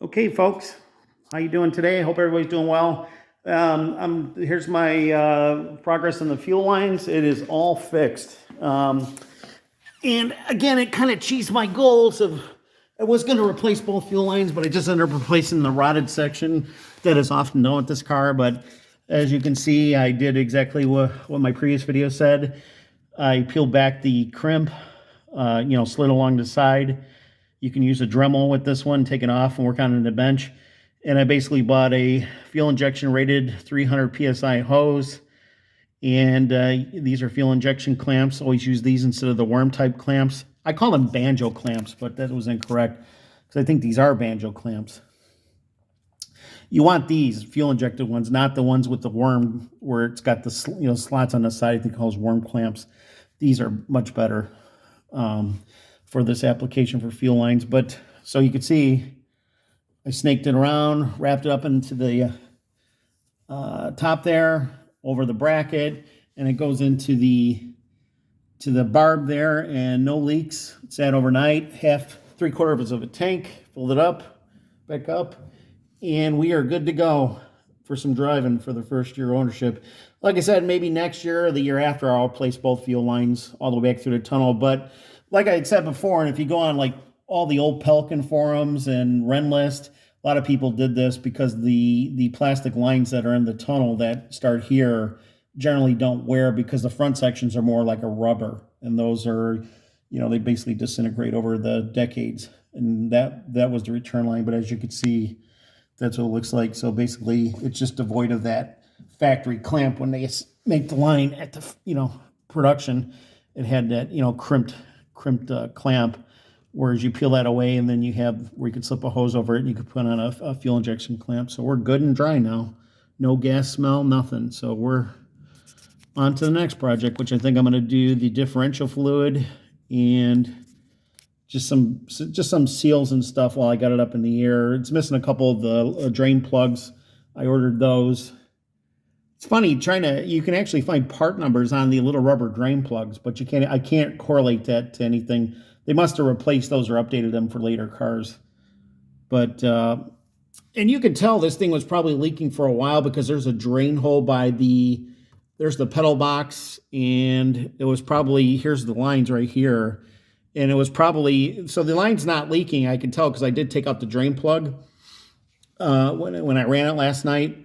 Okay, folks, how you doing today? I hope everybody's doing well. Here's my progress on the fuel lines. It is all fixed. And again, it kind of cheesed my goals of I was going to replace both fuel lines, but I just ended up replacing the rotted section that is often done with this car. But as you can see, I did exactly what my previous video said. I peeled back the crimp, slid along the side. You can use a Dremel with this one, take it off and work on it in the bench. And I basically bought a fuel injection rated 300 PSI hose. And these are fuel injection clamps. Always use these instead of the worm type clamps. I call them banjo clamps, but that was incorrect because I think these are banjo clamps. You want these fuel injected ones, not the ones with the worm where it's got the slots on the side. I think those worm clamps. These are much better for this application for fuel lines. But so you can see, I snaked it around, wrapped it up into the top there, over the bracket, and it goes into the barb there, and no leaks. It sat overnight, three-quarters of a tank, filled it up, back up, and we are good to go for some driving for the first year ownership. Like I said, maybe next year or the year after, I'll place both fuel lines all the way back through the tunnel. But like I had said before, and if you go on like all the old Pelican forums and Renlist, a lot of people did this because the plastic lines that are in the tunnel that start here generally don't wear because the front sections are more like a rubber, and those are, they basically disintegrate over the decades. And that was the return line. But as you can see, that's what it looks like. So basically, it's just devoid of that factory clamp. When they make the line at the production, it had that crimped clamp. Whereas you peel that away, and then you have where you could slip a hose over it, and you could put on a fuel injection clamp. So we're good and dry now. No gas smell, nothing. So we're on to the next project, which I think I'm going to do the differential fluid and just some seals and stuff while I got it up in the air. It's missing a couple of the drain plugs. I ordered those. It's funny you can actually find part numbers on the little rubber drain plugs, but I can't correlate that to anything. They must have replaced those or updated them for later cars. But, and you can tell this thing was probably leaking for a while because there's a drain hole there's the pedal box, and it was probably, here's the lines right here. And it was probably, so the line's not leaking, I can tell because I did take out the drain plug when I ran it last night.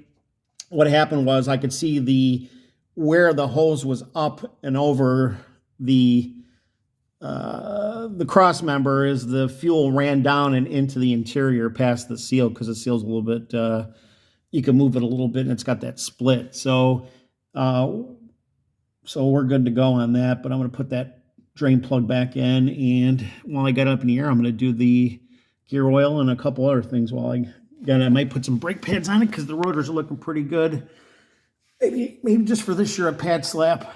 What happened was I could see where the hose was up and over the cross member as the fuel ran down and into the interior past the seal, because the seal's a little bit, you can move it a little bit and it's got that split. So we're good to go on that, but I'm going to put that drain plug back in, and while I got up in the air, I'm going to do the gear oil and a couple other things while I might put some brake pads on it because the rotors are looking pretty good. Maybe just for this year a pad slap,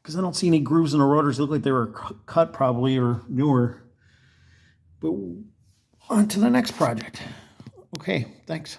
because I don't see any grooves in the rotors. They look like they were cut probably or newer. But on to the next project. Okay, thanks.